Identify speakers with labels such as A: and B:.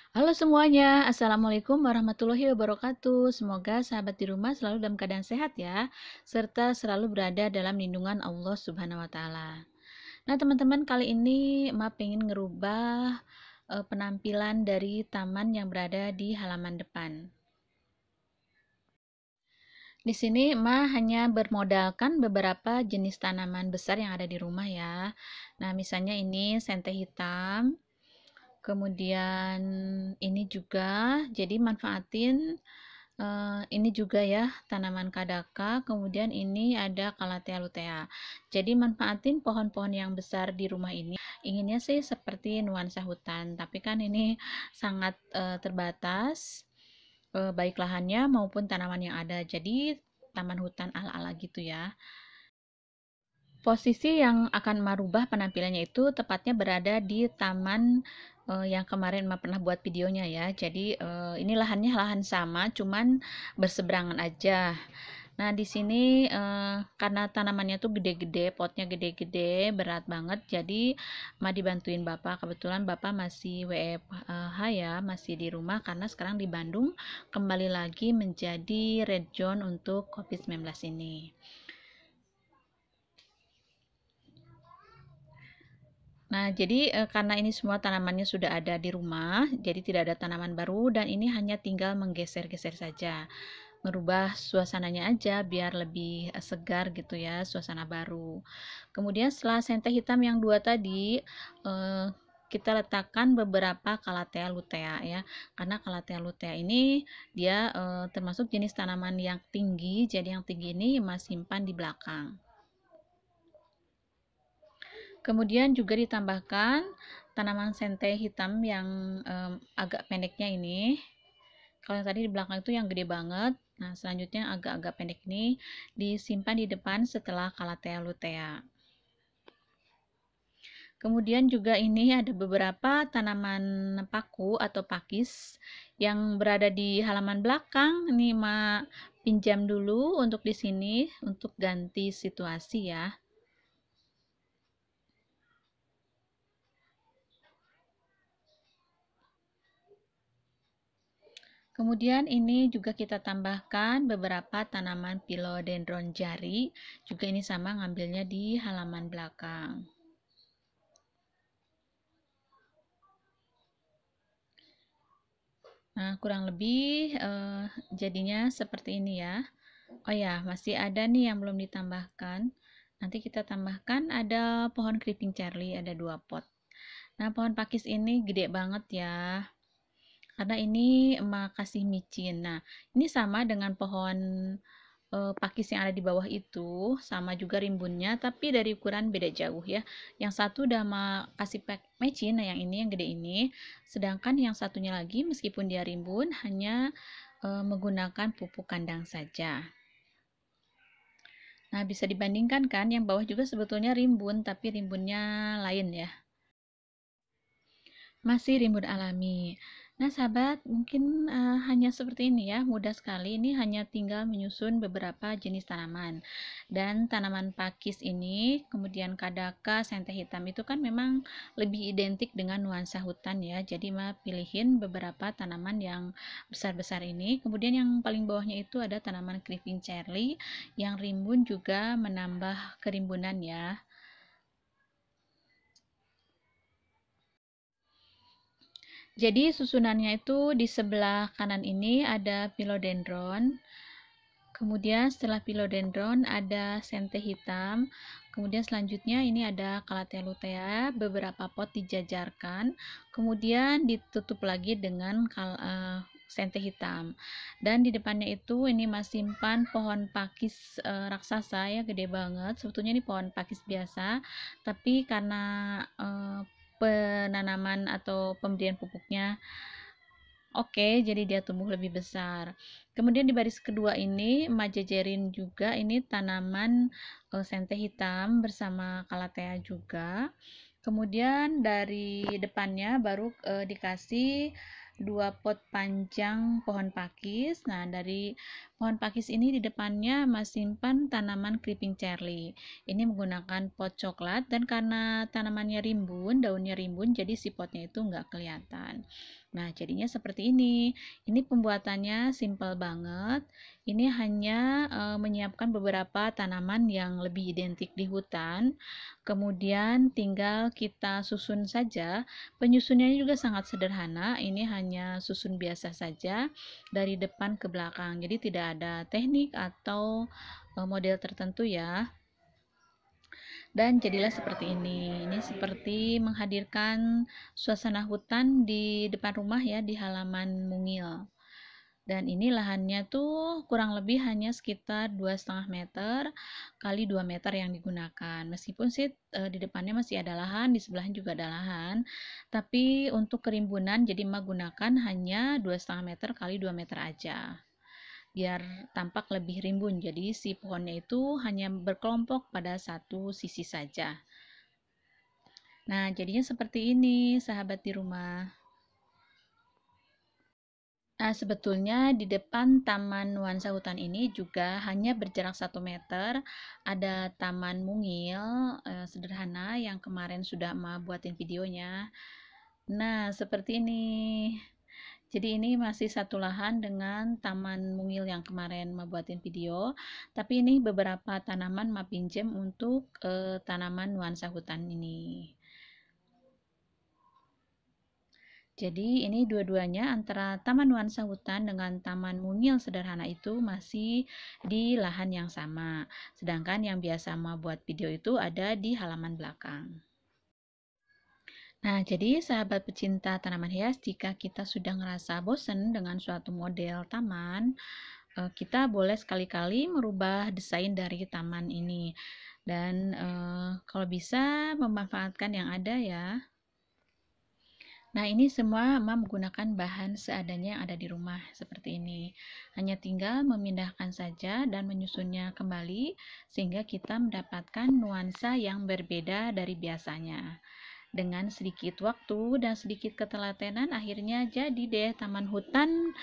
A: Halo semuanya, Assalamualaikum warahmatullahi wabarakatuh. Semoga sahabat di rumah selalu dalam keadaan sehat ya, serta selalu berada dalam lindungan Allah Subhanahu wa Ta'ala. Nah, teman-teman, kali ini Ma pengen ngerubah penampilan dari taman yang berada di halaman depan. Di sini Ma hanya bermodalkan beberapa jenis tanaman besar yang ada di rumah ya. Nah, misalnya ini sente hitam. Kemudian ini juga, jadi manfaatin ini juga ya tanaman kadaka. Kemudian ini ada Calathea lutea. Jadi manfaatin pohon-pohon yang besar di rumah ini. Inginnya sih seperti nuansa hutan, tapi kan ini sangat terbatas, baik lahannya maupun tanaman yang ada. Jadi taman hutan ala-ala gitu ya. Posisi yang akan merubah penampilannya itu tepatnya berada di taman yang kemarin Ma pernah buat videonya ya. Jadi ini lahannya lahan sama, cuman berseberangan aja. Nah, di sini karena tanamannya tuh gede-gede, potnya gede-gede, berat banget. Jadi Ma dibantuin Bapak. Kebetulan Bapak masih WFH ya, masih di rumah karena sekarang di Bandung kembali lagi menjadi red zone untuk COVID-19 ini. Nah, jadi karena ini semua tanamannya sudah ada di rumah, jadi tidak ada tanaman baru dan ini hanya tinggal menggeser-geser saja. Merubah suasananya aja biar lebih segar gitu ya, suasana baru. Kemudian setelah sente hitam yang dua tadi, kita letakkan beberapa Calathea lutea ya. Karena Calathea lutea ini dia termasuk jenis tanaman yang tinggi, jadi yang tinggi ini Mas simpan di belakang. Kemudian juga ditambahkan tanaman sente hitam yang agak pendeknya ini. Kalau yang tadi di belakang itu yang gede banget. Nah, selanjutnya agak-agak pendek ini disimpan di depan setelah Calathea lutea. Kemudian juga ini ada beberapa tanaman paku atau pakis yang berada di halaman belakang. Ini Ma pinjam dulu untuk di sini untuk ganti situasi ya. Kemudian ini juga kita tambahkan beberapa tanaman philodendron jari. Juga ini sama ngambilnya di halaman belakang. Nah, kurang lebih jadinya seperti ini ya. Oh ya, masih ada nih yang belum ditambahkan. Nanti kita tambahkan ada pohon creeping Charlie, ada 2 pot. Nah, pohon pakis ini gede banget ya. Karena ini emak kasih micin. Nah, ini sama dengan pohon pakis yang ada di bawah itu, sama juga rimbunnya, tapi dari ukuran beda jauh ya. Yang satu udah kasih micin, nah yang ini yang gede ini. Sedangkan yang satunya lagi meskipun dia rimbun hanya menggunakan pupuk kandang saja. Nah, bisa dibandingkan kan yang bawah juga sebetulnya rimbun, tapi rimbunnya lain ya. Masih rimbun alami. Nah, sahabat, mungkin hanya seperti ini ya, mudah sekali. Ini hanya tinggal menyusun beberapa jenis tanaman. Dan tanaman pakis ini, kemudian kadaka, sente hitam itu kan memang lebih identik dengan nuansa hutan ya. Jadi, Ma pilihin beberapa tanaman yang besar-besar ini. Kemudian yang paling bawahnya itu ada tanaman creeping Charlie yang rimbun juga menambah kerimbunan ya. Jadi susunannya itu di sebelah kanan ini ada philodendron. Kemudian setelah philodendron ada sente hitam. Kemudian selanjutnya ini ada Calathea lutea, beberapa pot dijajarkan. Kemudian ditutup lagi dengan sente hitam. Dan di depannya itu ini masih simpan pohon pakis raksasa ya, gede banget. Sebetulnya ini pohon pakis biasa, tapi karena penanaman atau pemberian pupuknya oke, jadi dia tumbuh lebih besar. Kemudian di baris kedua ini majejerin juga ini tanaman sente hitam bersama Calathea juga. Kemudian dari depannya baru dikasih 2 pot panjang pohon pakis. Nah, dari Pohon pakis ini di depannya simpan tanaman creeping Charlie. Ini menggunakan pot coklat dan karena tanamannya rimbun, daunnya rimbun, jadi si potnya itu nggak kelihatan. Nah, jadinya seperti ini. Ini pembuatannya simple banget. Ini hanya menyiapkan beberapa tanaman yang lebih identik di hutan. Kemudian tinggal kita susun saja. Penyusunannya juga sangat sederhana. Ini hanya susun biasa saja dari depan ke belakang. Jadi tidak ada teknik atau model tertentu ya. Dan jadilah seperti ini. Ini seperti menghadirkan suasana hutan di depan rumah ya, di halaman mungil. Dan ini lahannya tuh kurang lebih hanya sekitar 2,5 meter kali 2 meter yang digunakan. Meskipun sih di depannya masih ada lahan, di sebelahnya juga ada lahan. Tapi untuk kerimbunan jadi emak gunakan hanya 2,5 meter kali 2 meter aja. Biar tampak lebih rimbun. Jadi si pohonnya itu hanya berkelompok pada satu sisi saja. Nah, jadinya seperti ini, sahabat di rumah. Nah, sebetulnya di depan Taman Nuansa Hutan ini juga hanya berjarak 1 meter. Ada taman mungil sederhana yang kemarin sudah emak buatin videonya. Nah, seperti ini. Jadi ini masih satu lahan dengan taman mungil yang kemarin membuatin video. Tapi ini beberapa tanaman ma pinjem untuk tanaman nuansa hutan ini. Jadi ini dua-duanya antara taman nuansa hutan dengan taman mungil sederhana itu masih di lahan yang sama. Sedangkan yang biasa ma buat video itu ada di halaman belakang. Nah, jadi sahabat pecinta tanaman hias, jika kita sudah ngerasa bosan dengan suatu model taman, kita boleh sekali-kali merubah desain dari taman ini. Dan kalau bisa memanfaatkan yang ada ya. Nah, ini semua Mama menggunakan bahan seadanya yang ada di rumah seperti ini. Hanya tinggal memindahkan saja dan menyusunnya kembali sehingga kita mendapatkan nuansa yang berbeda dari biasanya. Dengan sedikit waktu dan sedikit ketelatenan akhirnya jadi deh taman hutan